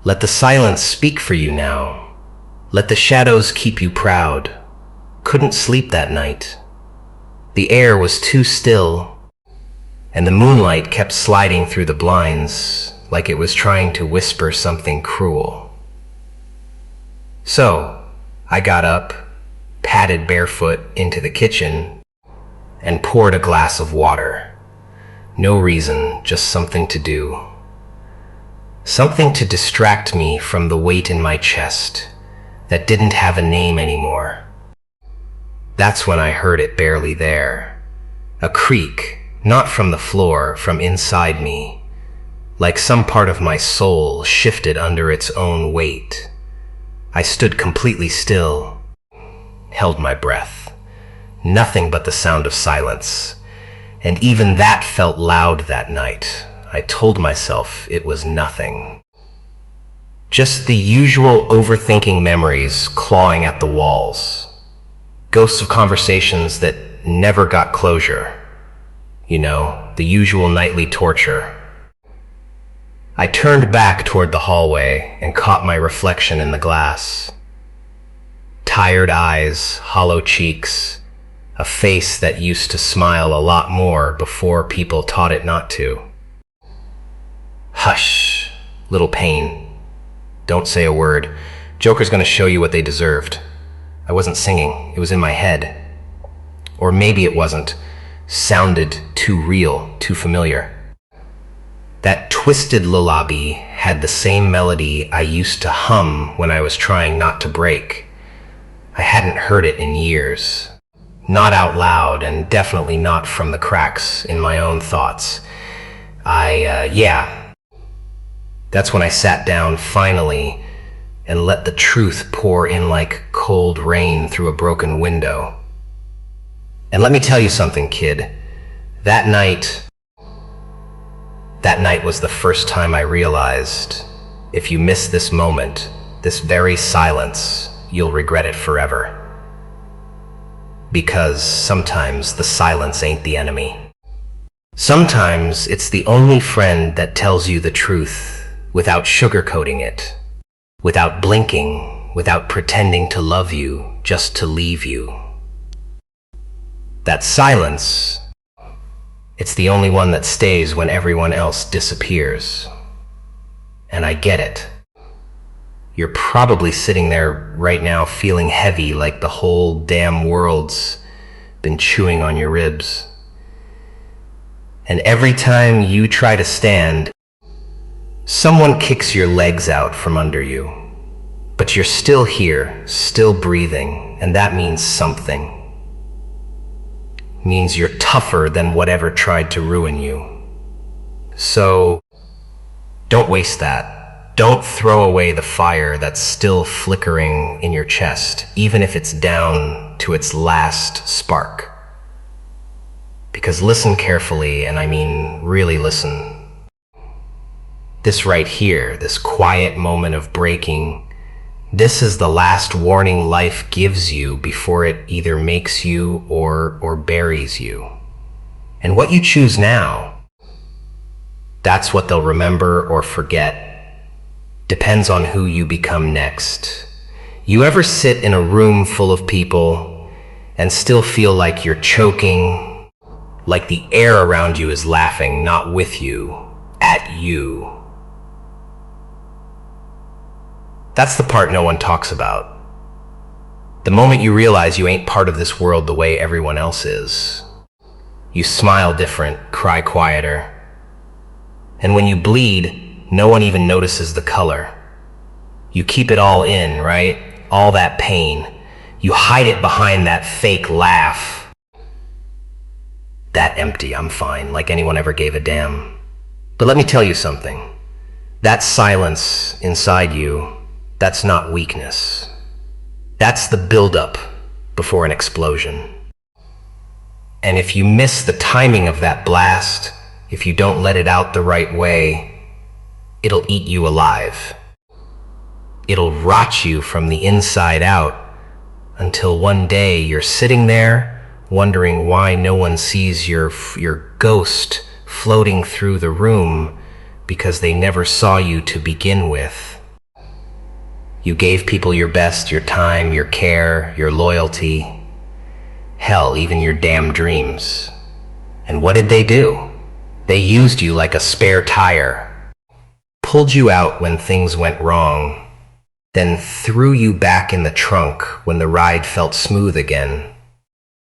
Let the silence speak for you now. Let the shadows keep you proud. Couldn't sleep that night. The air was too still, and the moonlight kept sliding through the blinds like it was trying to whisper something cruel. So, I got up, padded barefoot into the kitchen, and poured a glass of water. No reason, just something to do. Something to distract me from the weight in my chest that didn't have a name anymore. That's when I heard it barely there. A creak, not from the floor, from inside me, like some part of my soul shifted under its own weight. I stood completely still, held my breath. Nothing but the sound of silence. And even that felt loud that night. I told myself it was nothing. Just the usual overthinking memories clawing at the walls. Ghosts of conversations that never got closure. You know, the usual nightly torture. I turned back toward the hallway and caught my reflection in the glass. Tired eyes, hollow cheeks, a face that used to smile a lot more before people taught it not to. Hush, little pain. Don't say a word. Joker's gonna show you what they deserved. I wasn't singing, it was in my head. Or maybe it wasn't. Sounded too real, too familiar. That twisted lullaby had the same melody I used to hum when I was trying not to break. I hadn't heard it in years. Not out loud, and definitely not from the cracks in my own thoughts. That's when I sat down finally and let the truth pour in like cold rain through a broken window. And let me tell you something, kid. That night was the first time I realized, if you miss this moment, this very silence, you'll regret it forever. Because sometimes the silence ain't the enemy. Sometimes it's the only friend that tells you the truth without sugarcoating it, without blinking, without pretending to love you, just to leave you. That silence, it's the only one that stays when everyone else disappears. And I get it. You're probably sitting there right now feeling heavy like the whole damn world's been chewing on your ribs. And every time you try to stand, someone kicks your legs out from under you. But you're still here, still breathing, and that means something. Means you're tougher than whatever tried to ruin you. So, don't waste that. Don't throw away the fire that's still flickering in your chest, even if it's down to its last spark. Because listen carefully, and I mean really listen. This right here, this quiet moment of breaking, this is the last warning life gives you before it either makes you or buries you. And what you choose now, that's what they'll remember or forget. Depends on who you become next. You ever sit in a room full of people and still feel like you're choking, like the air around you is laughing, not with you, at you? That's the part no one talks about. The moment you realize you ain't part of this world the way everyone else is. You smile different, cry quieter. And when you bleed, no one even notices the color. You keep it all in, right? All that pain. You hide it behind that fake laugh. That empty, I'm fine, like anyone ever gave a damn. But let me tell you something. That silence inside you, that's not weakness. That's the buildup before an explosion. And if you miss the timing of that blast, if you don't let it out the right way, it'll eat you alive. It'll rot you from the inside out until one day you're sitting there wondering why no one sees your ghost floating through the room because they never saw you to begin with. You gave people your best, your time, your care, your loyalty, hell, even your damn dreams. And what did they do? They used you like a spare tire, pulled you out when things went wrong, then threw you back in the trunk when the ride felt smooth again.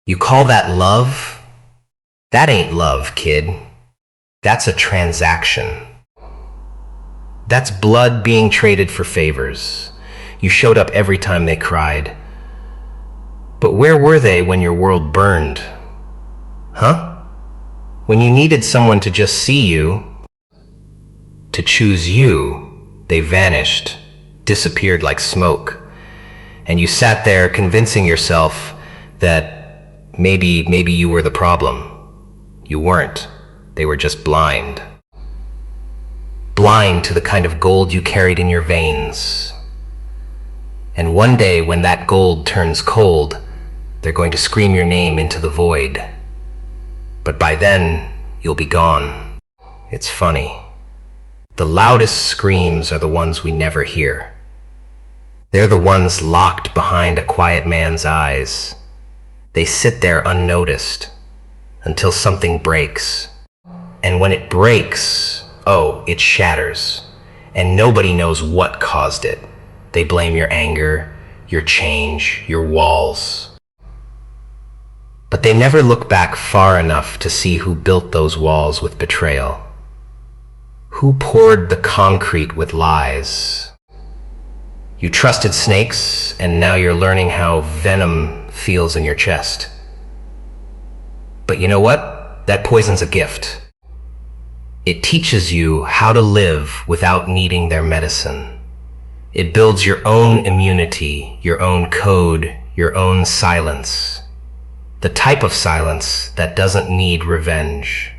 You call that love? That ain't love, kid. That's a transaction. That's blood being traded for favors. You showed up every time they cried. But where were they when your world burned? Huh? When you needed someone to just see you, to choose you, they vanished, disappeared like smoke. And you sat there convincing yourself that maybe you were the problem. You weren't. They were just blind. Blind to the kind of gold you carried in your veins. And one day when that gold turns cold, they're going to scream your name into the void. But by then, you'll be gone. It's funny. The loudest screams are the ones we never hear. They're the ones locked behind a quiet man's eyes. They sit there unnoticed until something breaks. And when it breaks, oh, it shatters. And nobody knows what caused it. They blame your anger, your change, your walls. But they never look back far enough to see who built those walls with betrayal. Who poured the concrete with lies? You trusted snakes, and now you're learning how venom feels in your chest. But you know what? That poison's a gift. It teaches you how to live without needing their medicine. It builds your own immunity, your own code, your own silence. The type of silence that doesn't need revenge.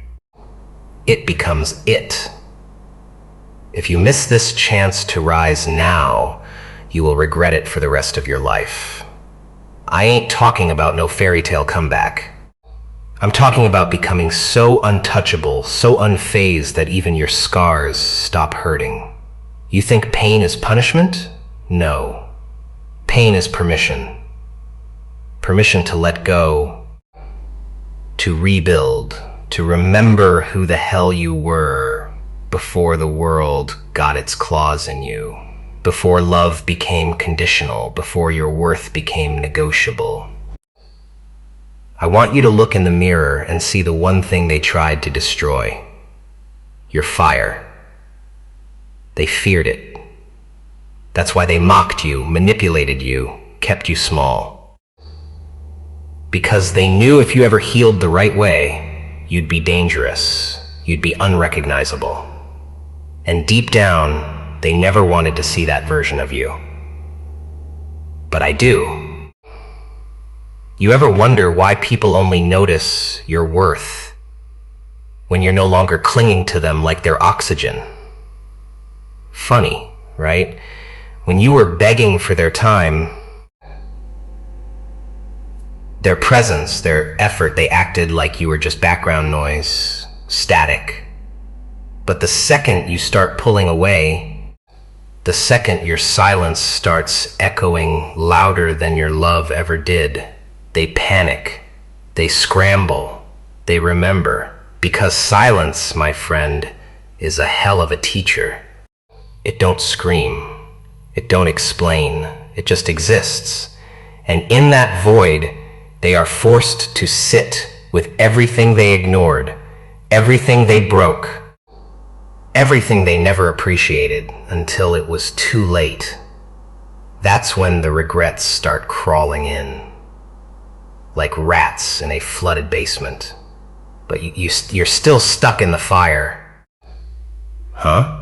It becomes it. If you miss this chance to rise now, you will regret it for the rest of your life. I ain't talking about no fairy tale comeback. I'm talking about becoming so untouchable, so unfazed that even your scars stop hurting. You think pain is punishment? No. Pain is permission. Permission to let go, to rebuild, to remember who the hell you were before the world got its claws in you, before love became conditional, before your worth became negotiable. I want you to look in the mirror and see the one thing they tried to destroy. Your fire. They feared it. That's why they mocked you, manipulated you, kept you small. Because they knew if you ever healed the right way, you'd be dangerous, you'd be unrecognizable. And deep down, they never wanted to see that version of you. But I do. You ever wonder why people only notice your worth when you're no longer clinging to them like they're oxygen? Funny, right? When you were begging for their time, their presence, their effort, they acted like you were just background noise, static. But the second you start pulling away, the second your silence starts echoing louder than your love ever did, they panic, they scramble, they remember. Because silence, my friend, is a hell of a teacher. It don't scream, it don't explain, it just exists. And in that void, they are forced to sit with everything they ignored, everything they broke, everything they never appreciated until it was too late. That's when the regrets start crawling in, like rats in a flooded basement. But you're still stuck in the fire. Huh?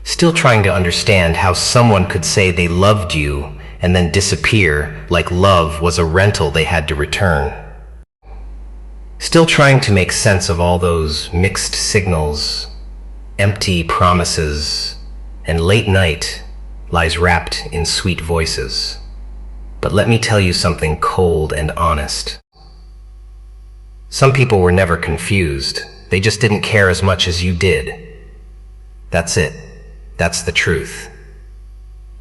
Still trying to understand how someone could say they loved you and then disappear like love was a rental they had to return. Still trying to make sense of all those mixed signals, empty promises, and late night lies wrapped in sweet voices. But let me tell you something cold and honest. Some people were never confused. They just didn't care as much as you did. That's it. That's the truth.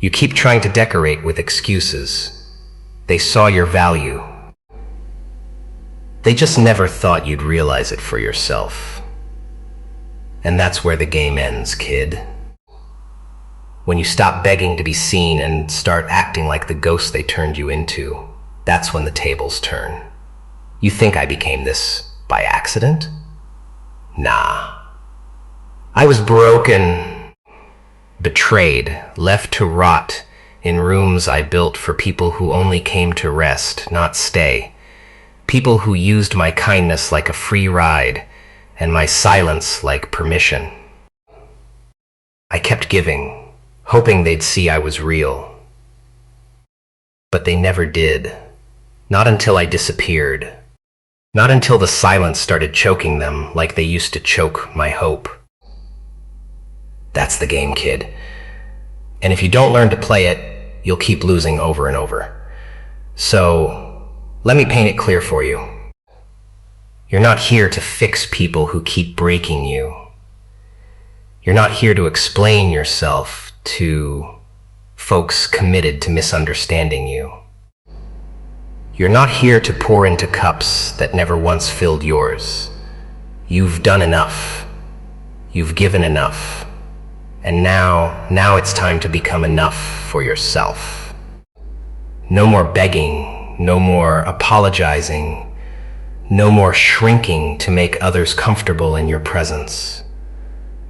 You keep trying to decorate with excuses. They saw your value. They just never thought you'd realize it for yourself. And that's where the game ends, kid. When you stop begging to be seen and start acting like the ghost they turned you into, that's when the tables turn. You think I became this by accident? Nah. I was broken, betrayed, left to rot in rooms I built for people who only came to rest, not stay. People who used my kindness like a free ride and my silence like permission. I kept giving, hoping they'd see I was real. But they never did. Not until I disappeared. Not until the silence started choking them like they used to choke my hope. That's the game, kid. And if you don't learn to play it, you'll keep losing over and over. So, let me paint it clear for you. You're not here to fix people who keep breaking you. You're not here to explain yourself to folks committed to misunderstanding you. You're not here to pour into cups that never once filled yours. You've done enough. You've given enough. And now it's time to become enough for yourself. No more begging, no more apologizing, no more shrinking to make others comfortable in your presence.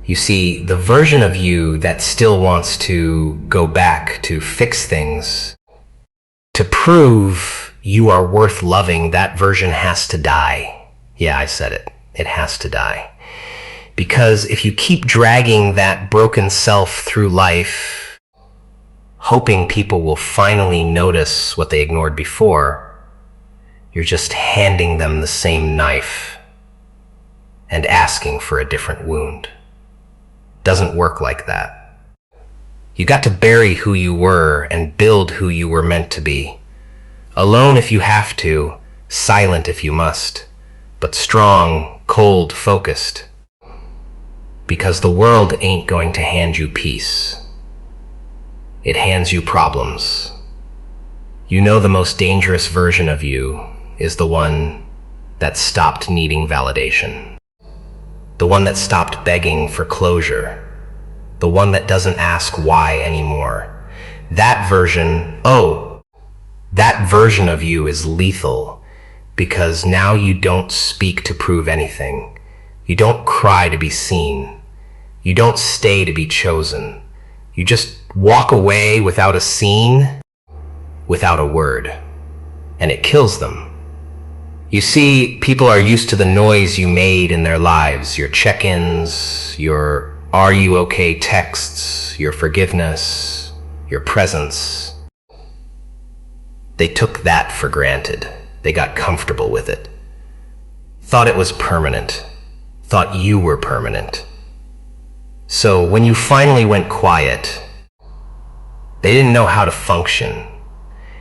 You see, the version of you that still wants to go back to fix things, to prove you are worth loving, that version has to die. Yeah, I said it. It has to die. Because if you keep dragging that broken self through life, hoping people will finally notice what they ignored before, you're just handing them the same knife and asking for a different wound. Doesn't work like that. You got to bury who you were and build who you were meant to be. Alone if you have to, silent if you must, but strong, cold, focused. Because the world ain't going to hand you peace. It hands you problems. You know the most dangerous version of you is the one that stopped needing validation. The one that stopped begging for closure. The one that doesn't ask why anymore. That version of you is lethal because now you don't speak to prove anything. You don't cry to be seen. You don't stay to be chosen. You just walk away without a scene, without a word. And it kills them. You see, people are used to the noise you made in their lives, your check-ins, your "are you okay" texts, your forgiveness, your presence. They took that for granted. They got comfortable with it. Thought it was permanent. Thought you were permanent. So when you finally went quiet, they didn't know how to function.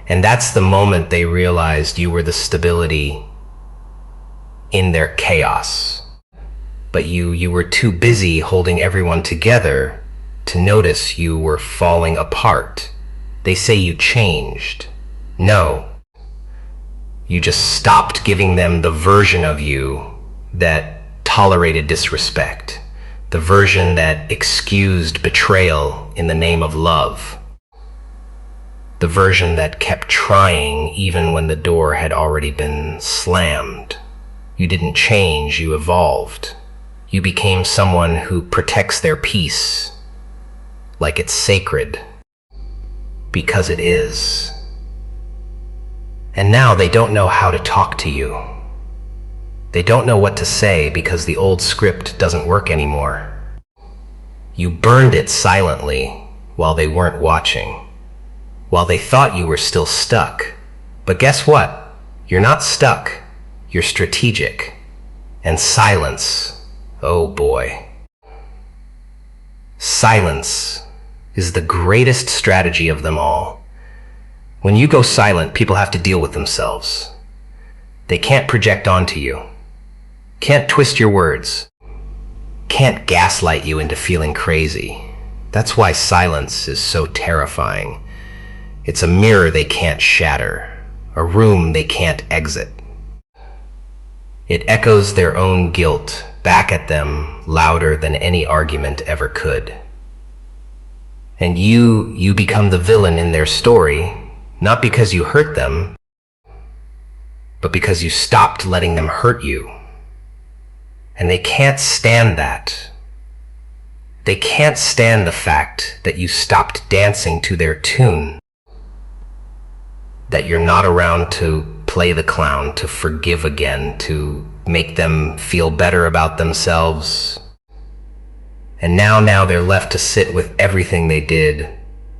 And that's the moment they realized you were the stability in their chaos. But you were too busy holding everyone together to notice you were falling apart. They say you changed. No. You just stopped giving them the version of you that tolerated disrespect, the version that excused betrayal in the name of love, the version that kept trying even when the door had already been slammed. You didn't change, you evolved. You became someone who protects their peace like it's sacred, because it is. And now they don't know how to talk to you. They don't know what to say because the old script doesn't work anymore. You burned it silently while they weren't watching, while they thought you were still stuck. But guess what? You're not stuck. You're strategic. And silence, oh boy. Silence is the greatest strategy of them all. When you go silent, people have to deal with themselves. They can't project onto you. Can't twist your words. Can't gaslight you into feeling crazy. That's why silence is so terrifying. It's a mirror they can't shatter, a room they can't exit. It echoes their own guilt back at them louder than any argument ever could. And you become the villain in their story, not because you hurt them, but because you stopped letting them hurt you. And they can't stand that. They can't stand the fact that you stopped dancing to their tune, that you're not around to play the clown, to forgive again, to make them feel better about themselves. And now they're left to sit with everything they did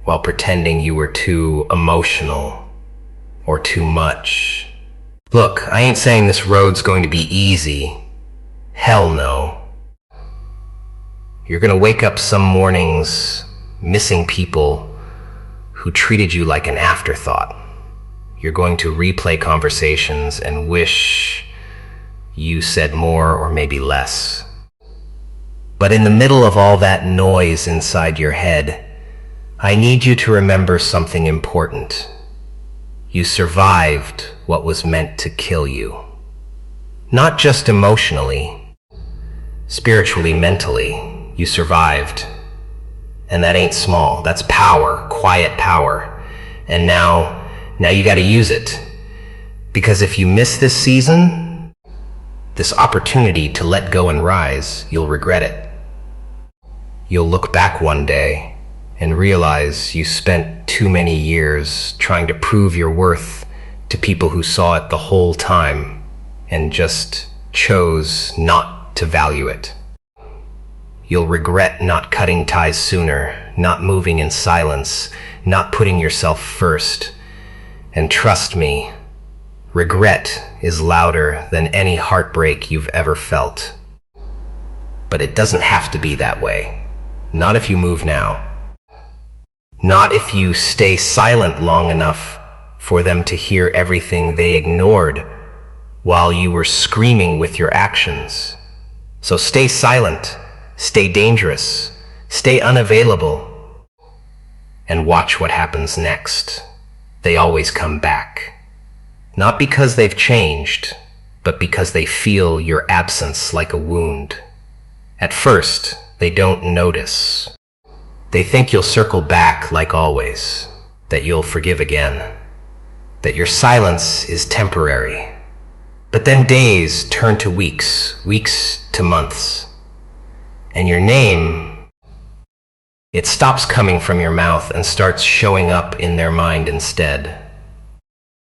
while pretending you were too emotional or too much. Look, I ain't saying this road's going to be easy. Hell no. You're gonna wake up some mornings missing people who treated you like an afterthought. You're going to replay conversations and wish you said more or maybe less. But in the middle of all that noise inside your head, I need you to remember something important. You survived what was meant to kill you. Not just emotionally, spiritually, mentally. You survived. And that ain't small. That's power, quiet power. And now you gotta use it. Because if you miss this season, this opportunity to let go and rise, you'll regret it. You'll look back one day and realize you spent too many years trying to prove your worth to people who saw it the whole time and just chose not to value it. You'll regret not cutting ties sooner, not moving in silence, not putting yourself first. And trust me, regret is louder than any heartbreak you've ever felt. But it doesn't have to be that way. Not if you move now. Not if you stay silent long enough for them to hear everything they ignored while you were screaming with your actions. So stay silent, stay dangerous, stay unavailable, and watch what happens next. They always come back. Not because they've changed, but because they feel your absence like a wound. At first, they don't notice. They think you'll circle back like always, that you'll forgive again, that your silence is temporary. But then days turn to weeks, weeks to months, and your name, it stops coming from your mouth and starts showing up in their mind instead.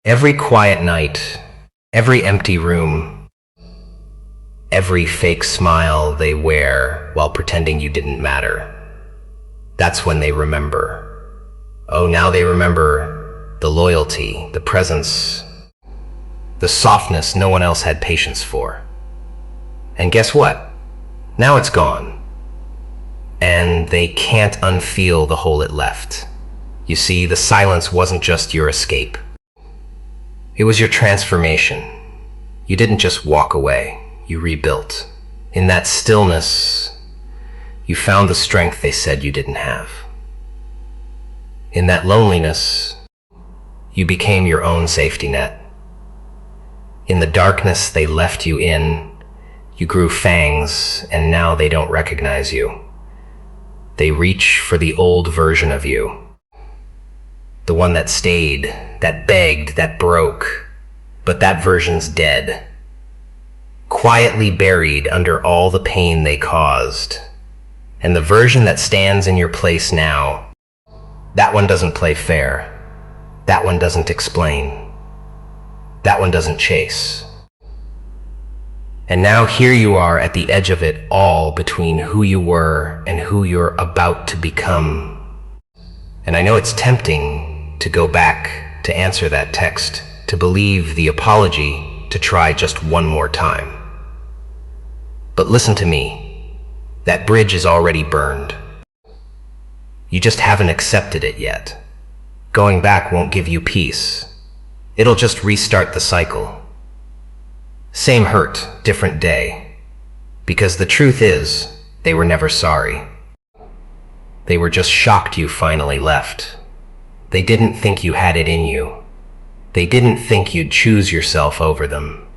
Every quiet night, every empty room, every fake smile they wear while pretending you didn't matter. That's when they remember. Oh, now they remember the loyalty, the presence, the softness no one else had patience for. And guess what? Now it's gone. And they can't unfeel the hole it left. You see, the silence wasn't just your escape. It was your transformation. You didn't just walk away, you rebuilt. In that stillness, you found the strength they said you didn't have. In that loneliness, you became your own safety net. In the darkness they left you in, you grew fangs, and now they don't recognize you. They reach for the old version of you. The one that stayed, that begged, that broke. But that version's dead. Quietly buried under all the pain they caused. And the version that stands in your place now, that one doesn't play fair. That one doesn't explain. That one doesn't chase. And now here you are at the edge of it all, between who you were and who you're about to become. And I know it's tempting to go back, to answer that text, to believe the apology, to try just one more time. But listen to me. That bridge is already burned. You just haven't accepted it yet. Going back won't give you peace. It'll just restart the cycle. Same hurt, different day. Because the truth is, they were never sorry. They were just shocked you finally left. They didn't think you had it in you. They didn't think you'd choose yourself over them.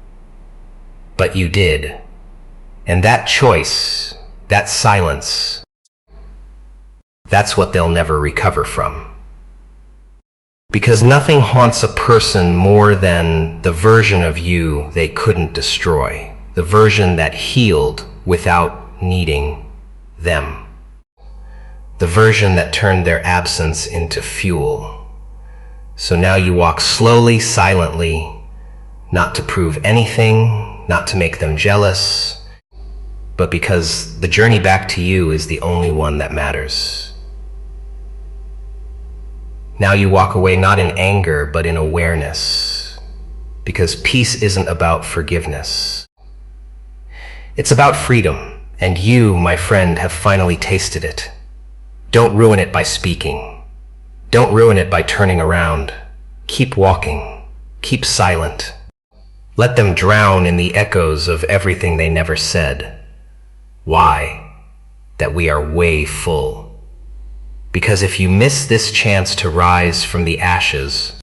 But you did. And that choice, that silence, that's what they'll never recover from. Because nothing haunts a person more than the version of you they couldn't destroy, the version that healed without needing them, the version that turned their absence into fuel. So now you walk slowly, silently, not to prove anything, not to make them jealous, but because the journey back to you is the only one that matters. Now you walk away not in anger, but in awareness, because peace isn't about forgiveness. It's about freedom, and you, my friend, have finally tasted it. Don't ruin it by speaking. Don't ruin it by turning around. Keep walking. Keep silent. Let them drown in the echoes of everything they never said. Why? That we are way full. Because if you miss this chance to rise from the ashes,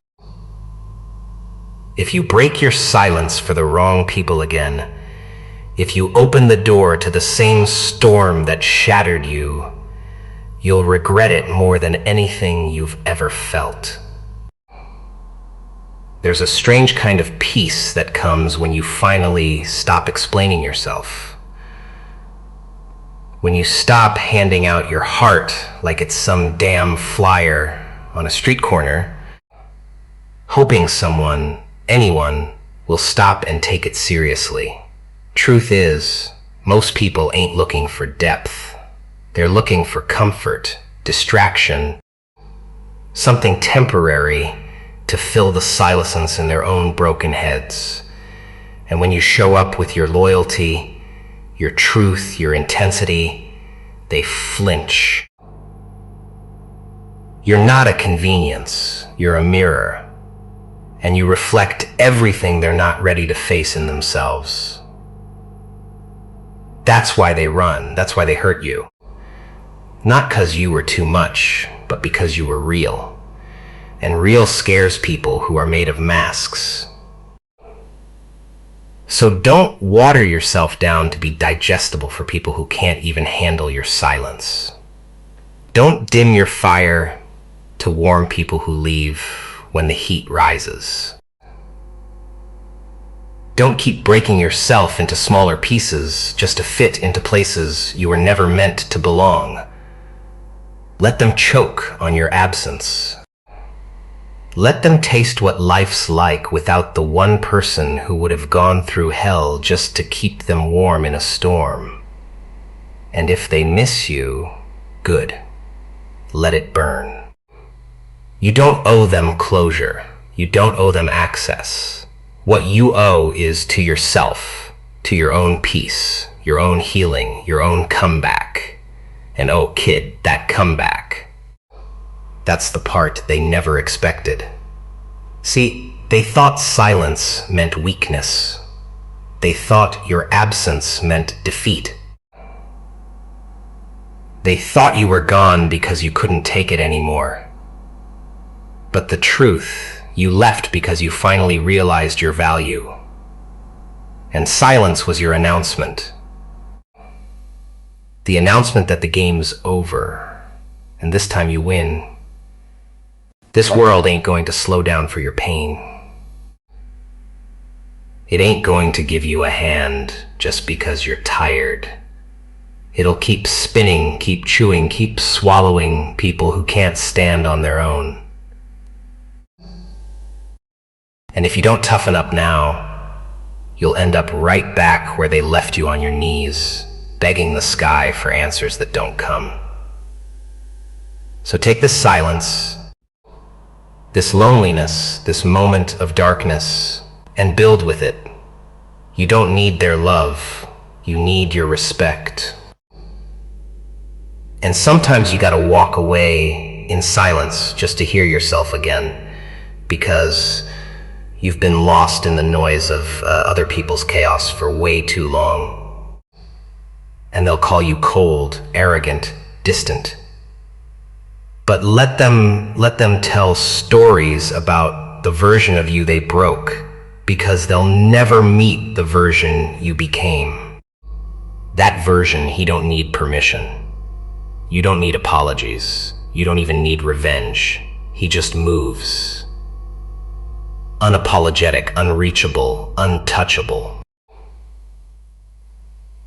if you break your silence for the wrong people again, if you open the door to the same storm that shattered you, you'll regret it more than anything you've ever felt. There's a strange kind of peace that comes when you finally stop explaining yourself. When you stop handing out your heart like it's some damn flyer on a street corner, hoping someone, anyone, will stop and take it seriously. Truth is, most people ain't looking for depth. They're looking for comfort, distraction, something temporary to fill the silence in their own broken heads. And when you show up with your loyalty, your truth, your intensity, they flinch. You're not a convenience, you're a mirror, and you reflect everything they're not ready to face in themselves. That's why they run, that's why they hurt you. Not because you were too much, but because you were real. And real scares people who are made of masks. So don't water yourself down to be digestible for people who can't even handle your silence. Don't dim your fire to warm people who leave when the heat rises. Don't keep breaking yourself into smaller pieces just to fit into places you were never meant to belong. Let them choke on your absence. Let them taste what life's like without the one person who would have gone through hell just to keep them warm in a storm. And if they miss you, good. Let it burn. You don't owe them closure. You don't owe them access. What you owe is to yourself, to your own peace, your own healing, your own comeback. And oh kid, that comeback. That's the part they never expected. See, they thought silence meant weakness. They thought your absence meant defeat. They thought you were gone because you couldn't take it anymore. But the truth, you left because you finally realized your value. And silence was your announcement. The announcement that the game's over, and this time you win. This world ain't going to slow down for your pain. It ain't going to give you a hand just because you're tired. It'll keep spinning, keep chewing, keep swallowing people who can't stand on their own. And if you don't toughen up now, you'll end up right back where they left you on your knees, begging the sky for answers that don't come. So take this silence, this loneliness, this moment of darkness, and build with it. You don't need their love, you need your respect. And sometimes you gotta walk away in silence just to hear yourself again, because you've been lost in the noise of other people's chaos for way too long. And they'll call you cold, arrogant, distant. but let them tell stories about the version of you they broke, because they'll never meet the version you became. That version, he don't need permission. You don't need apologies. You don't even need revenge. He just moves. Unapologetic, unreachable, untouchable.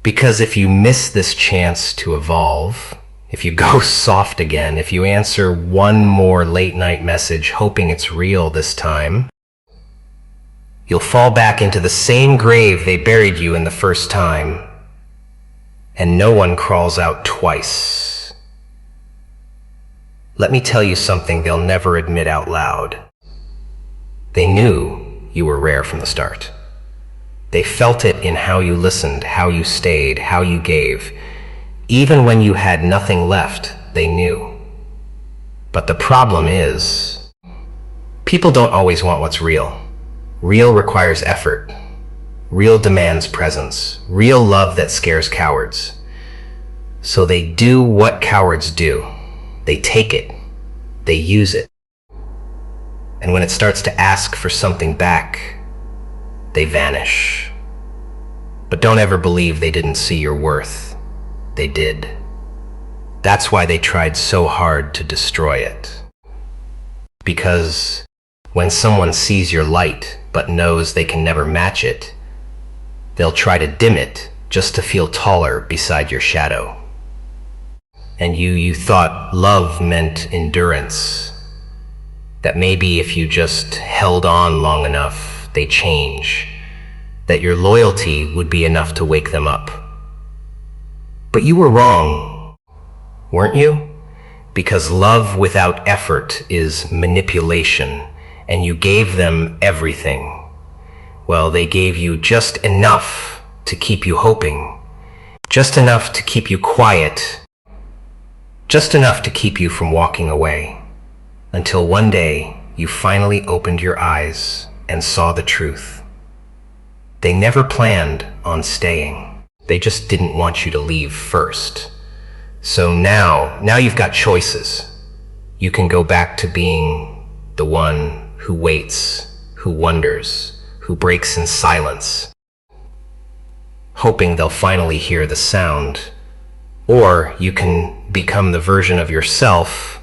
Because if you miss this chance to evolve, if you go soft again, if you answer one more late-night message hoping it's real this time, you'll fall back into the same grave they buried you in the first time, and no one crawls out twice. Let me tell you something they'll never admit out loud. They knew you were rare from the start. They felt it in how you listened, how you stayed, how you gave. Even when you had nothing left, they knew. But the problem is, people don't always want what's real. Real requires effort. Real demands presence. Real love that scares cowards. So they do what cowards do. They take it. They use it. And when it starts to ask for something back, they vanish. But don't ever believe they didn't see your worth. They did. That's why they tried so hard to destroy it. Because when someone sees your light but knows they can never match it, they'll try to dim it just to feel taller beside your shadow. And you thought love meant endurance. That maybe if you just held on long enough, they change. That your loyalty would be enough to wake them up. But you were wrong, weren't you? Because love without effort is manipulation, and you gave them everything. Well, they gave you just enough to keep you hoping, just enough to keep you quiet, just enough to keep you from walking away, until one day you finally opened your eyes and saw the truth. They never planned on staying. They just didn't want you to leave first. So now you've got choices. You can go back to being the one who waits, who wonders, who breaks in silence, hoping they'll finally hear the sound. Or you can become the version of yourself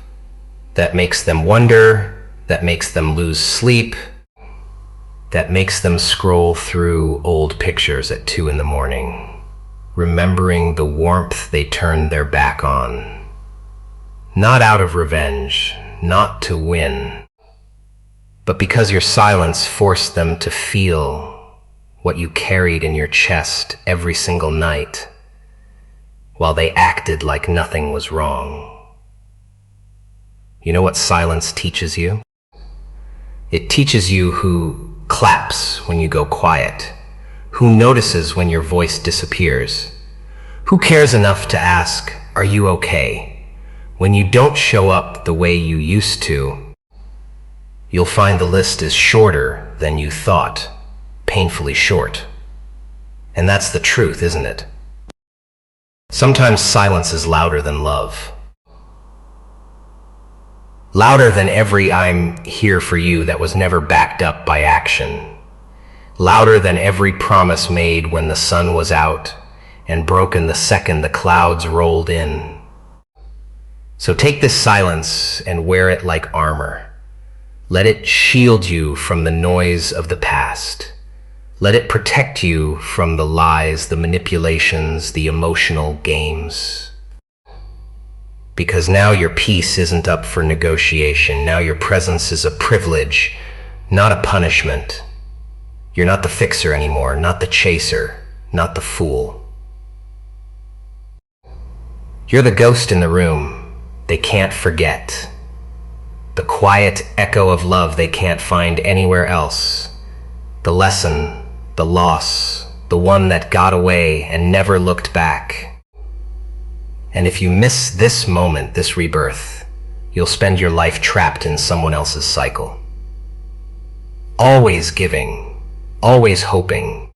that makes them wonder, that makes them lose sleep, that makes them scroll through old pictures at 2 a.m, remembering the warmth they turned their back on. Not out of revenge, not to win, but because your silence forced them to feel what you carried in your chest every single night, while they acted like nothing was wrong. You know what silence teaches you? It teaches you who claps when you go quiet, who notices when your voice disappears, who cares enough to ask, "Are you okay?" When you don't show up the way you used to, you'll find the list is shorter than you thought, painfully short. And that's the truth, isn't it? Sometimes silence is louder than love. Louder than every "I'm here for you" that was never backed up by action. Louder than every promise made when the sun was out and broken the second the clouds rolled in. So take this silence and wear it like armor. Let it shield you from the noise of the past. Let it protect you from the lies, the manipulations, the emotional games. Because now your peace isn't up for negotiation. Now your presence is a privilege, not a punishment. You're not the fixer anymore, not the chaser, not the fool. You're the ghost in the room they can't forget. The quiet echo of love they can't find anywhere else. The lesson, the loss, the one that got away and never looked back. And if you miss this moment, this rebirth, you'll spend your life trapped in someone else's cycle. Always giving, always hoping,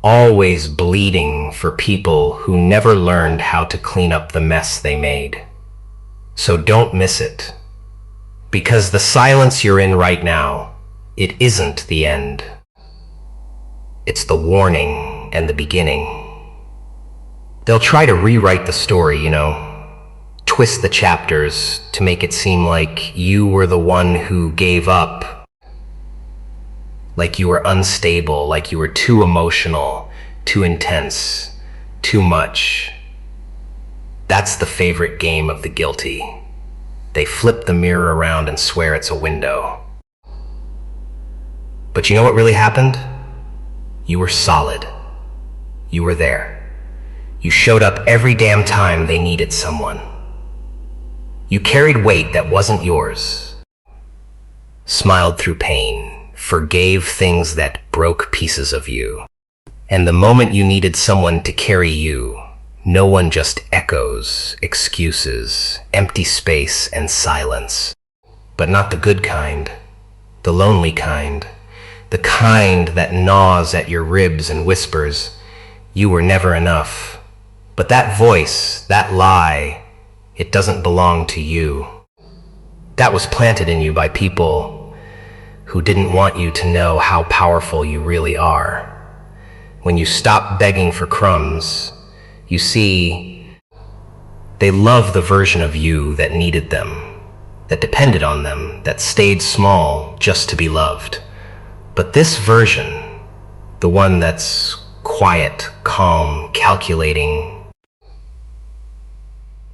always bleeding for people who never learned how to clean up the mess they made. So don't miss it. Because the silence you're in right now, it isn't the end. It's the warning and the beginning. They'll try to rewrite the story, twist the chapters to make it seem like you were the one who gave up, like you were unstable, like you were too emotional, too intense, too much. That's the favorite game of the guilty. They flip the mirror around and swear it's a window. But you know what really happened? You were solid. You were there. You showed up every damn time they needed someone. You carried weight that wasn't yours. Smiled through pain, forgave things that broke pieces of you. And the moment you needed someone to carry you, no one just echoes, excuses, empty space and silence. But not the good kind, the lonely kind, the kind that gnaws at your ribs and whispers, you were never enough. But that voice, that lie, it doesn't belong to you. That was planted in you by people who didn't want you to know how powerful you really are. When you stop begging for crumbs, you see, they love the version of you that needed them, that depended on them, that stayed small just to be loved. But this version, the one that's quiet, calm, calculating,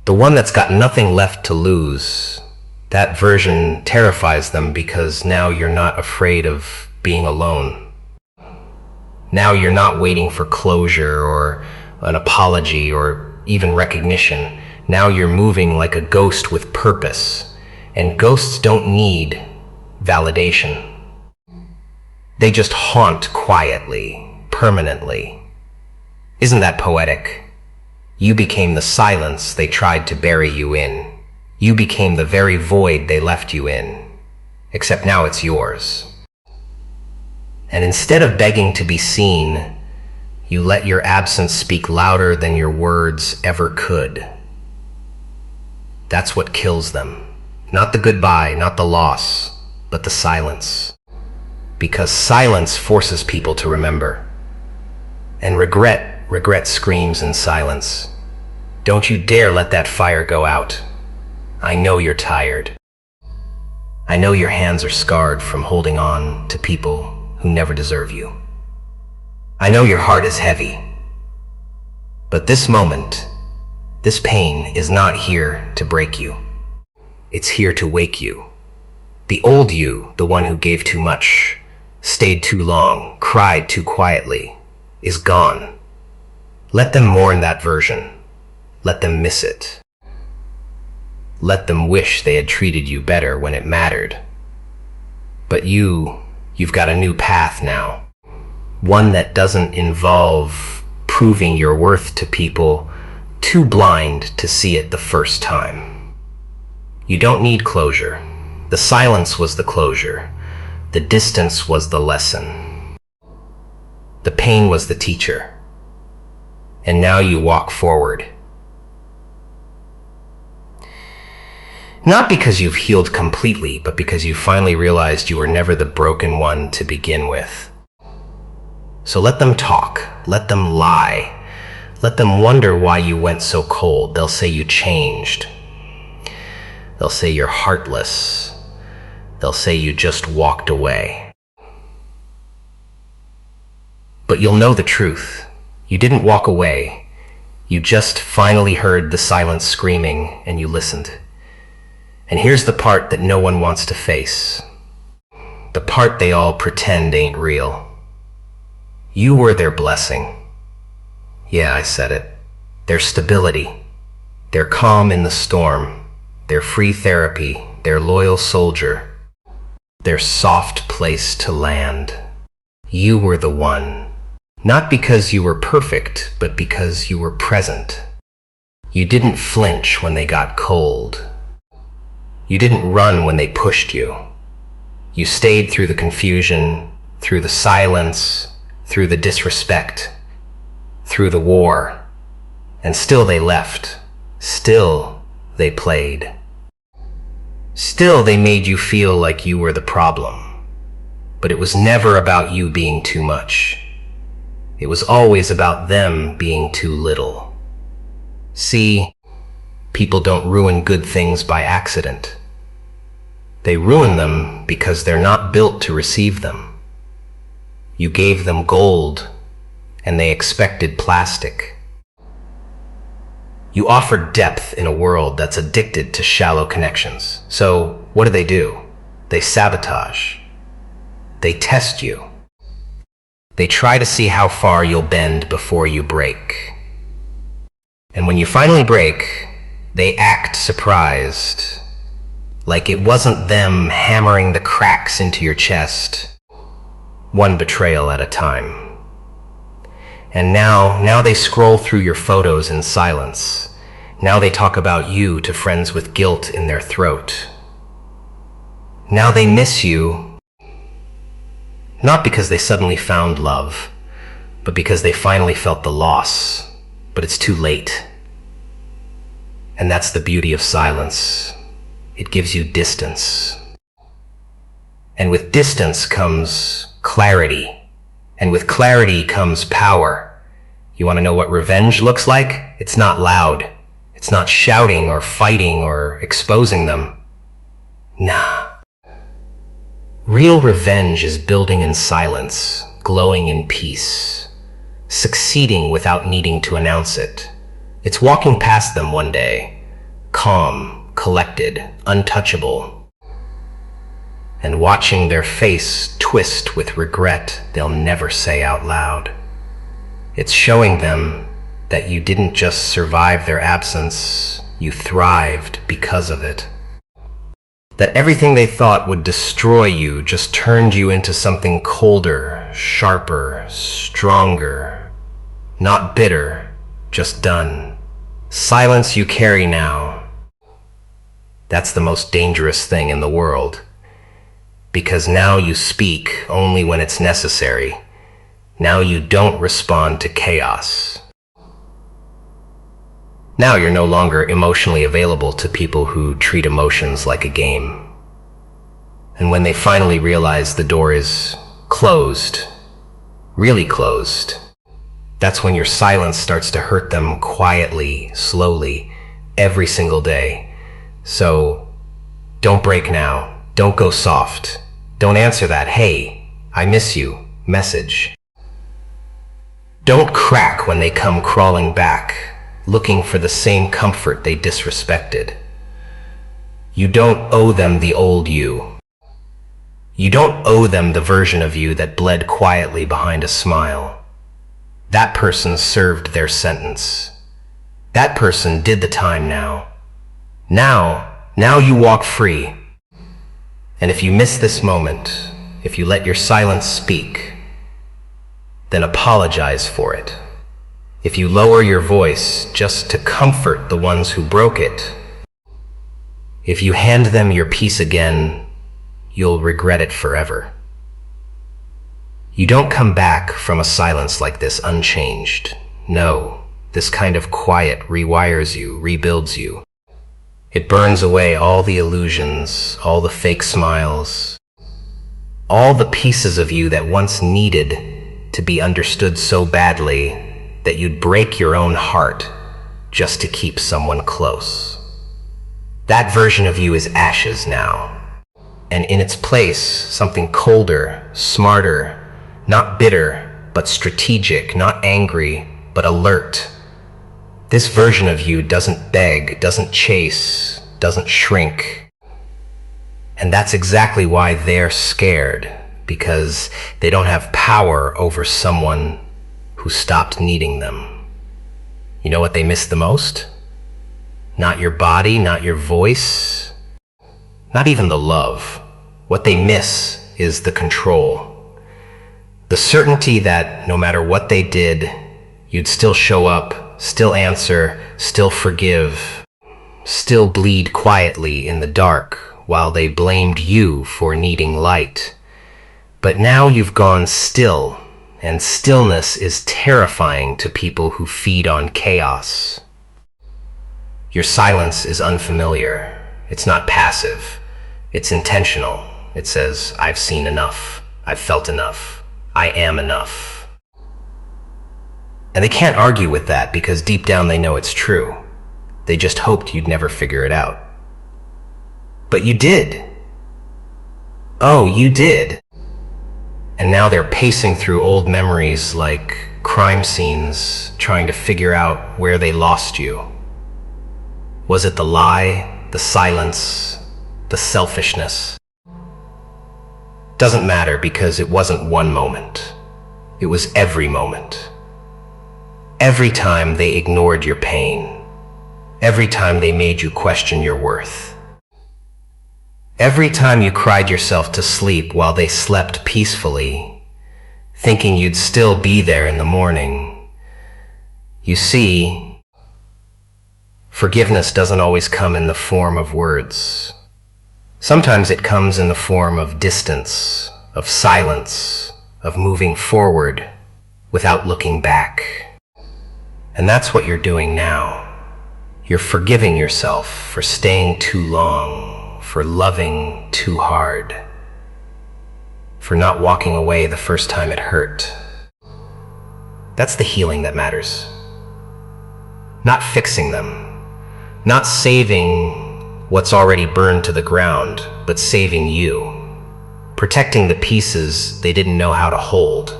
the one that's got nothing left to lose, that version terrifies them because now you're not afraid of being alone. Now you're not waiting for closure or an apology or even recognition. Now you're moving like a ghost with purpose, and ghosts don't need validation. They just haunt quietly, permanently. Isn't that poetic? You became the silence they tried to bury you in. You became the very void they left you in. Except now it's yours. And instead of begging to be seen, you let your absence speak louder than your words ever could. That's what kills them. Not the goodbye, not the loss, but the silence. Because silence forces people to remember. And regret screams in silence. Don't you dare let that fire go out. I know you're tired. I know your hands are scarred from holding on to people who never deserve you. I know your heart is heavy. But this moment, this pain is not here to break you. It's here to wake you. The old you, the one who gave too much, stayed too long, cried too quietly, is gone. Let them mourn that version. Let them miss it. Let them wish they had treated you better when it mattered. But you've got a new path now. One that doesn't involve proving your worth to people too blind to see it the first time. You don't need closure. The silence was the closure. The distance was the lesson. The pain was the teacher. And now you walk forward. Not because you've healed completely, but because you finally realized you were never the broken one to begin with. So let them talk, let them lie, let them wonder why you went so cold. They'll say you changed. They'll say you're heartless. They'll say you just walked away. But you'll know the truth. You didn't walk away. You just finally heard the silence screaming and you listened. And here's the part that no one wants to face. The part they all pretend ain't real. You were their blessing. Yeah, I said it. Their stability. Their calm in the storm. Their free therapy. Their loyal soldier. Their soft place to land. You were the one. Not because you were perfect, but because you were present. You didn't flinch when they got cold. You didn't run when they pushed you. You stayed through the confusion, through the silence, through the disrespect, through the war. And still they left. Still they played. Still, they made you feel like you were the problem. But it was never about you being too much. It was always about them being too little. See, people don't ruin good things by accident. They ruin them because they're not built to receive them. You gave them gold, and they expected plastic. You offered depth in a world that's addicted to shallow connections. So, what do? They sabotage. They test you. They try to see how far you'll bend before you break. And when you finally break, they act surprised, like it wasn't them hammering the cracks into your chest, one betrayal at a time. And now they scroll through your photos in silence. Now they talk about you to friends with guilt in their throat. Now they miss you, not because they suddenly found love, but because they finally felt the loss. But it's too late. And that's the beauty of silence. It gives you distance. And with distance comes clarity. And with clarity comes power. You want to know what revenge looks like? It's not loud. It's not shouting or fighting or exposing them. Nah. Real revenge is building in silence, glowing in peace, succeeding without needing to announce it. It's walking past them one day, calm, collected, untouchable, and watching their face twist with regret they'll never say out loud. It's showing them that you didn't just survive their absence, you thrived because of it. That everything they thought would destroy you just turned you into something colder, sharper, stronger, not bitter, just done. Silence you carry now. That's the most dangerous thing in the world. Because now you speak only when it's necessary. Now you don't respond to chaos. Now you're no longer emotionally available to people who treat emotions like a game. And when they finally realize the door is closed, really closed, that's when your silence starts to hurt them quietly, slowly, every single day. So don't break now. Don't go soft. Don't answer that "Hey, I miss you" message. Don't crack when they come crawling back, looking for the same comfort they disrespected. You don't owe them the old you. You don't owe them the version of you that bled quietly behind a smile. That person served their sentence. That person did the time now. Now you walk free. And if you miss this moment, if you let your silence speak, then apologize for it. If you lower your voice just to comfort the ones who broke it, if you hand them your peace again, you'll regret it forever. You don't come back from a silence like this unchanged. No, this kind of quiet rewires you, rebuilds you. It burns away all the illusions, all the fake smiles, all the pieces of you that once needed to be understood so badly that you'd break your own heart just to keep someone close. That version of you is ashes now. And in its place, something colder, smarter, not bitter, but strategic, not angry, but alert. This version of you doesn't beg, doesn't chase, doesn't shrink. And that's exactly why they're scared, because they don't have power over someone who stopped needing them. You know what they miss the most? Not your body, not your voice, not even the love. What they miss is the control. The certainty that no matter what they did, you'd still show up, still answer, still forgive, still bleed quietly in the dark while they blamed you for needing light. But now you've gone still, and stillness is terrifying to people who feed on chaos. Your silence is unfamiliar. It's not passive. It's intentional. It says, I've seen enough. I've felt enough. I am enough. And they can't argue with that because deep down they know it's true. They just hoped you'd never figure it out. But you did. Oh, you did. And now they're pacing through old memories like crime scenes, trying to figure out where they lost you. Was it the lie, the silence, the selfishness? Doesn't matter because it wasn't one moment. It was every moment. Every time they ignored your pain. Every time they made you question your worth. Every time you cried yourself to sleep while they slept peacefully, thinking you'd still be there in the morning. You see, forgiveness doesn't always come in the form of words. Sometimes it comes in the form of distance, of silence, of moving forward without looking back. And that's what you're doing now. You're forgiving yourself for staying too long, for loving too hard, for not walking away the first time it hurt. That's the healing that matters. Not fixing them, not saving what's already burned to the ground, but saving you, protecting the pieces they didn't know how to hold.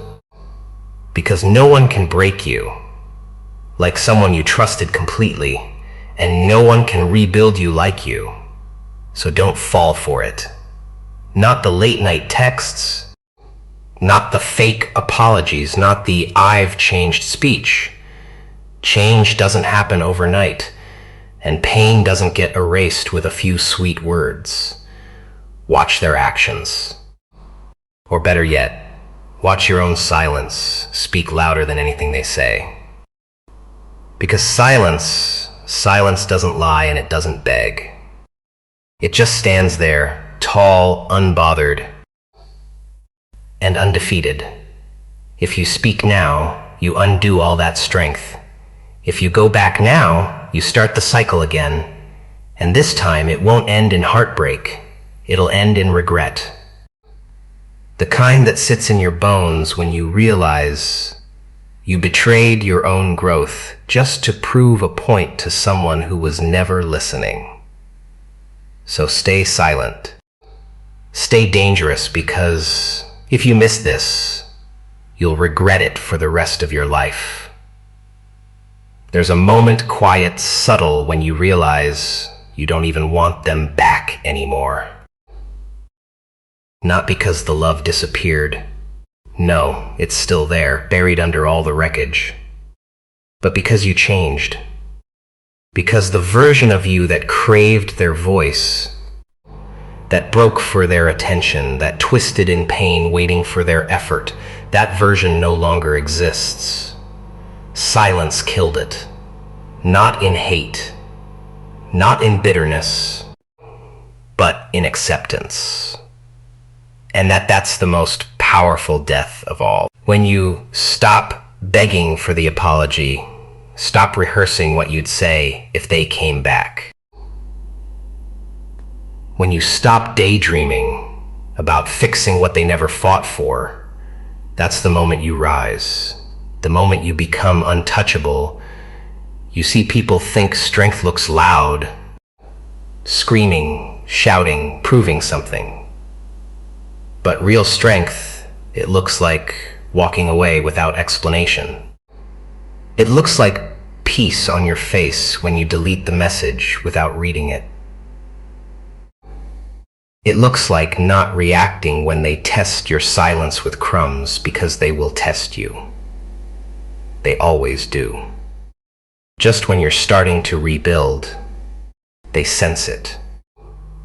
Because no one can break you like someone you trusted completely, and no one can rebuild you like you. So don't fall for it. Not the late night texts, not the fake apologies, not the I've changed speech. Change doesn't happen overnight, and pain doesn't get erased with a few sweet words. Watch their actions. Or better yet, watch your own silence speak louder than anything they say. Because silence doesn't lie and it doesn't beg. It just stands there, tall, unbothered, and undefeated. If you speak now, you undo all that strength. If you go back now, you start the cycle again. And this time it won't end in heartbreak. It'll end in regret. The kind that sits in your bones when you realize you betrayed your own growth just to prove a point to someone who was never listening. So stay silent. Stay dangerous, because if you miss this, you'll regret it for the rest of your life. There's a moment quiet, subtle, when you realize you don't even want them back anymore. Not because the love disappeared. No, it's still there, buried under all the wreckage. But because you changed. Because the version of you that craved their voice, that broke for their attention, that twisted in pain waiting for their effort, that version no longer exists. Silence killed it. Not in hate, not in bitterness, but in acceptance. And that's the most powerful death of all. When you stop begging for the apology, stop rehearsing what you'd say if they came back. When you stop daydreaming about fixing what they never fought for, that's the moment you rise. The moment you become untouchable. You see people think strength looks loud, screaming, shouting, proving something. But real strength, it looks like walking away without explanation. It looks like peace on your face when you delete the message without reading it. It looks like not reacting when they test your silence with crumbs, because they will test you. They always do. Just when you're starting to rebuild, they sense it.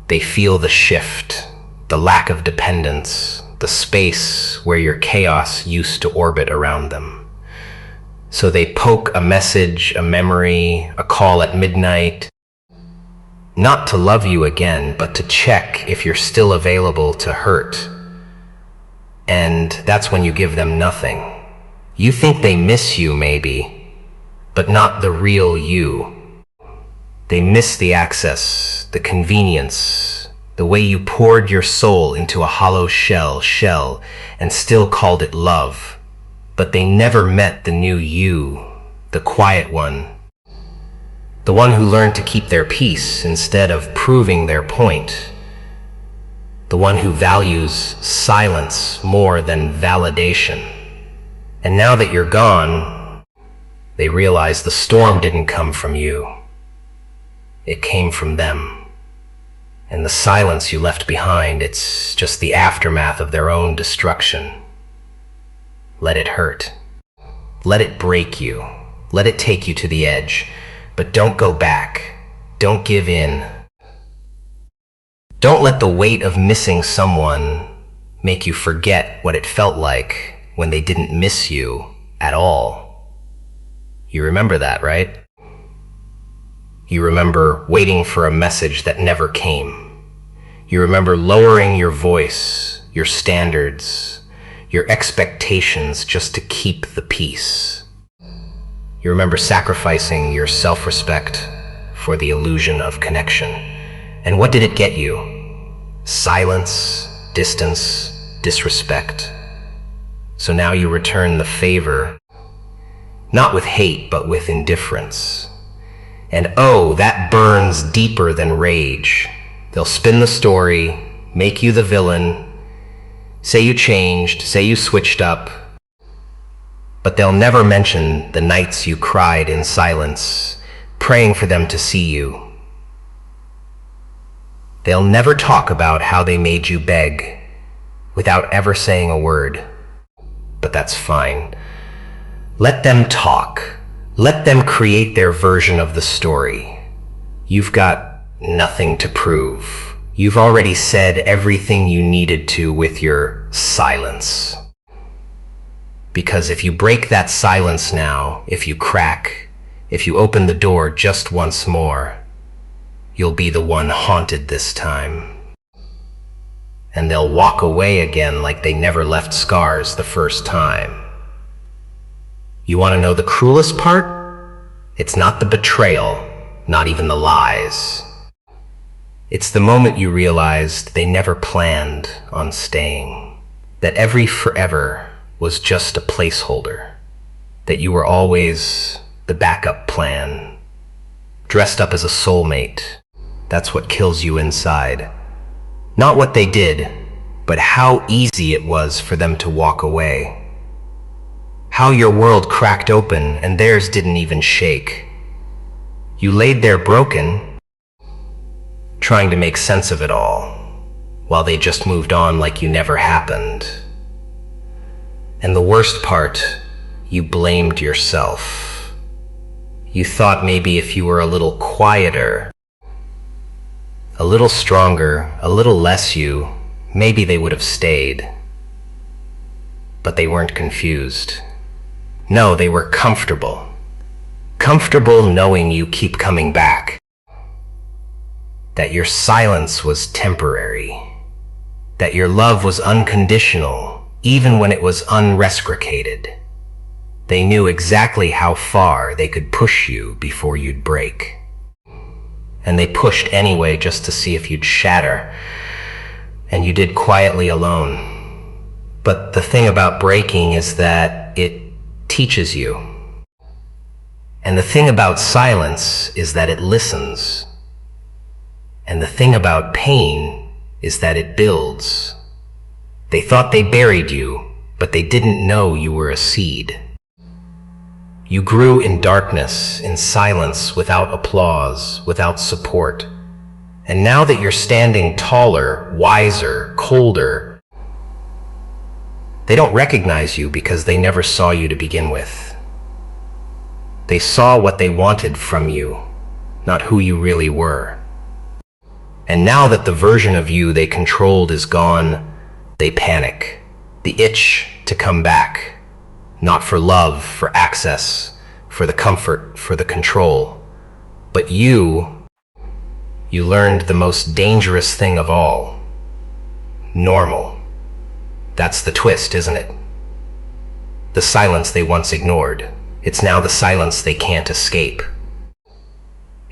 They feel the shift, the lack of dependence, the space where your chaos used to orbit around them. So they poke a message, a memory, a call at midnight, not to love you again, but to check if you're still available to hurt. And that's when you give them nothing. You think they miss you, maybe, but not the real you. They miss the access, the convenience, the way you poured your soul into a hollow shell, and still called it love. But they never met the new you, the quiet one, the one who learned to keep their peace instead of proving their point, the one who values silence more than validation. And now that you're gone, they realize the storm didn't come from you. It came from them. And the silence you left behind, it's just the aftermath of their own destruction. Let it hurt. Let it break you. Let it take you to the edge. But don't go back. Don't give in. Don't let the weight of missing someone make you forget what it felt like when they didn't miss you at all. You remember that, right? You remember waiting for a message that never came. You remember lowering your voice, your standards, your expectations just to keep the peace. You remember sacrificing your self-respect for the illusion of connection. And what did it get you? Silence, distance, disrespect. So now you return the favor, not with hate, but with indifference. And oh, that burns deeper than rage. They'll spin the story, make you the villain, say you changed, say you switched up, but they'll never mention the nights you cried in silence, praying for them to see you. They'll never talk about how they made you beg without ever saying a word. But that's fine. Let them talk. Let them create their version of the story. You've got nothing to prove. You've already said everything you needed to with your silence. Because if you break that silence now, if you crack, if you open the door just once more, you'll be the one haunted this time. And they'll walk away again like they never left scars the first time. You want to know the cruelest part? It's not the betrayal, not even the lies. It's the moment you realized they never planned on staying, that every forever was just a placeholder, that you were always the backup plan, dressed up as a soulmate. That's what kills you inside. Not what they did, but how easy it was for them to walk away. How your world cracked open and theirs didn't even shake. You laid there broken, trying to make sense of it all, while they just moved on like you never happened. And the worst part, you blamed yourself. You thought maybe if you were a little quieter, a little stronger, a little less you, maybe they would have stayed. But they weren't confused. No, they were comfortable. Comfortable knowing you keep coming back. That your silence was temporary. That your love was unconditional, even when it was unreciprocated. They knew exactly how far they could push you before you'd break. And they pushed anyway just to see if you'd shatter. And you did quietly alone. But the thing about breaking is that it teaches you. And the thing about silence is that it listens. And the thing about pain is that it builds. They thought they buried you, but they didn't know you were a seed. You grew in darkness, in silence, without applause, without support. And now that you're standing taller, wiser, colder, they don't recognize you because they never saw you to begin with. They saw what they wanted from you, not who you really were. And now that the version of you they controlled is gone, they panic. The itch to come back. Not for love, for access, for the comfort, for the control. But you learned the most dangerous thing of all. Normal. That's the twist, isn't it? The silence they once ignored. It's now the silence they can't escape.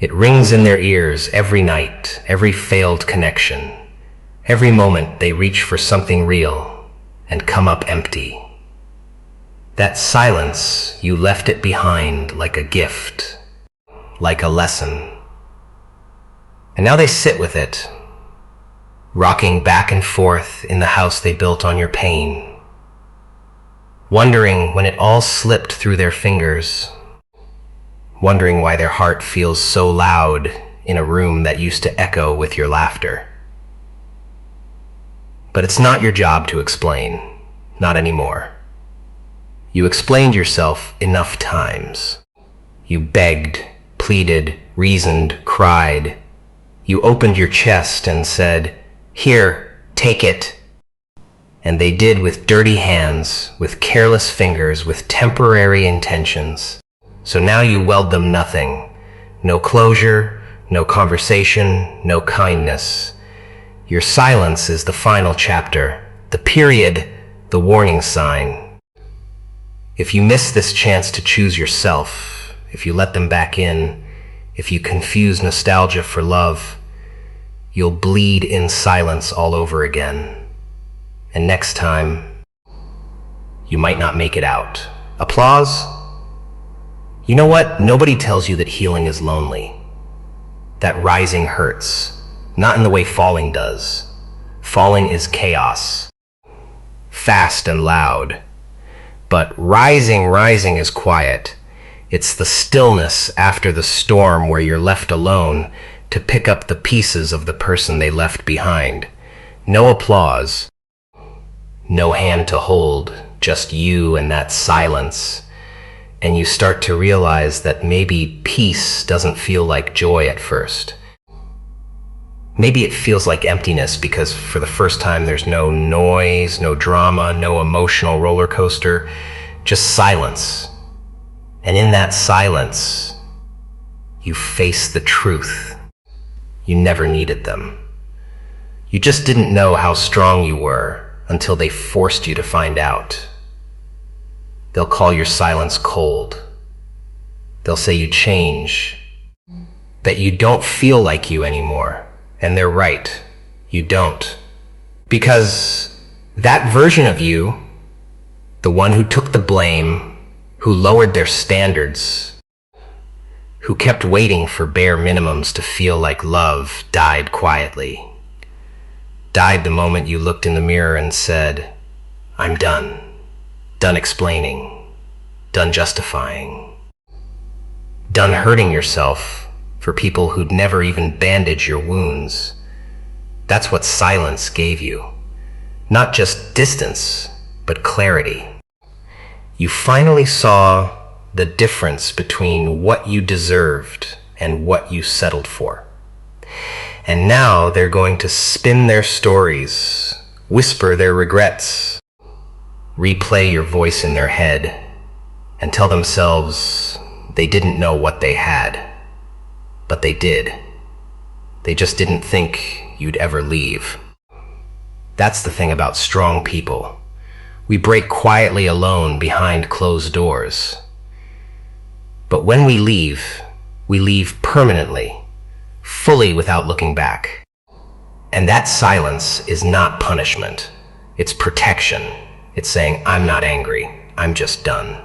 It rings in their ears every night, every failed connection, every moment they reach for something real and come up empty. That silence, you left it behind like a gift, like a lesson. And now they sit with it, rocking back and forth in the house they built on your pain, wondering when it all slipped through their fingers, wondering why their heart feels so loud in a room that used to echo with your laughter. But it's not your job to explain, not anymore. You explained yourself enough times. You begged, pleaded, reasoned, cried. You opened your chest and said, "Here, take it." And they did with dirty hands, with careless fingers, with temporary intentions. So now you weld them nothing. No closure, no conversation, no kindness. Your silence is the final chapter, the period, the warning sign. If you miss this chance to choose yourself, if you let them back in, if you confuse nostalgia for love, you'll bleed in silence all over again. And next time, you might not make it out. Applause? You know what? Nobody tells you that healing is lonely, that rising hurts, not in the way falling does. Falling is chaos, fast and loud. But rising is quiet. It's the stillness after the storm where you're left alone to pick up the pieces of the person they left behind. No applause, no hand to hold, just you and that silence. And you start to realize that maybe peace doesn't feel like joy at first. Maybe it feels like emptiness because for the first time there's no noise, no drama, no emotional roller coaster, just silence. And in that silence, you face the truth. You never needed them. You just didn't know how strong you were until they forced you to find out. They'll call your silence cold. They'll say you change, that you don't feel like you anymore. And they're right, you don't. Because that version of you, the one who took the blame, who lowered their standards, who kept waiting for bare minimums to feel like love, died quietly. Died the moment you looked in the mirror and said, "I'm done. Done explaining. Done justifying. Done hurting yourself for people who'd never even bandage your wounds." That's what silence gave you. Not just distance, but clarity. You finally saw the difference between what you deserved and what you settled for. And now they're going to spin their stories, whisper their regrets, replay your voice in their head, and tell themselves they didn't know what they had. But they did. They just didn't think you'd ever leave. That's the thing about strong people. We break quietly alone behind closed doors. But when we leave permanently, fully without looking back. And that silence is not punishment. It's protection. It's saying, "I'm not angry. I'm just done."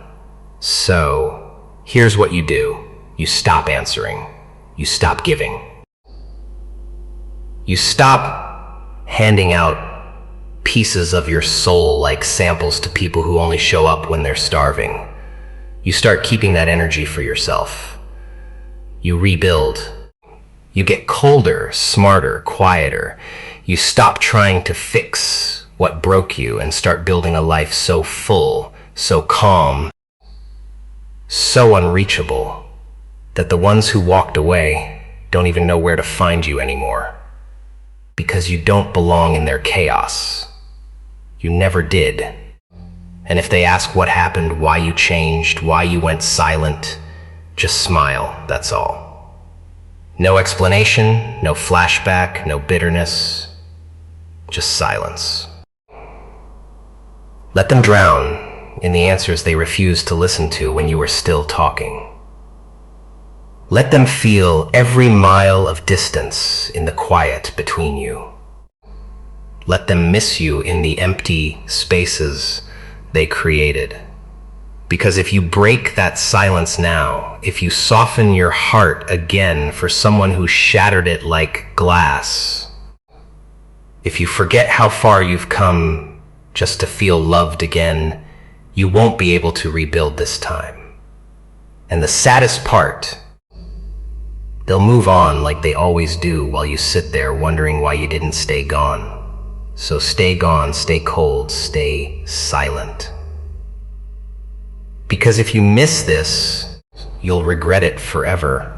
So, here's what you do. You stop answering. You stop giving. You stop handing out pieces of your soul like samples to people who only show up when they're starving. You start keeping that energy for yourself. You rebuild. You get colder, smarter, quieter. You stop trying to fix what broke you and start building a life so full, so calm, so unreachable that the ones who walked away don't even know where to find you anymore. Because you don't belong in their chaos. You never did. And if they ask what happened, why you changed, why you went silent, just smile, that's all. No explanation, no flashback, no bitterness, just silence. Let them drown in the answers they refused to listen to when you were still talking. Let them feel every mile of distance in the quiet between you. Let them miss you in the empty spaces they created. Because if you break that silence now, if you soften your heart again for someone who shattered it like glass, if you forget how far you've come just to feel loved again, you won't be able to rebuild this time. And the saddest part, they'll move on like they always do while you sit there wondering why you didn't stay gone. So stay gone, stay cold, stay silent. Because if you miss this, you'll regret it forever.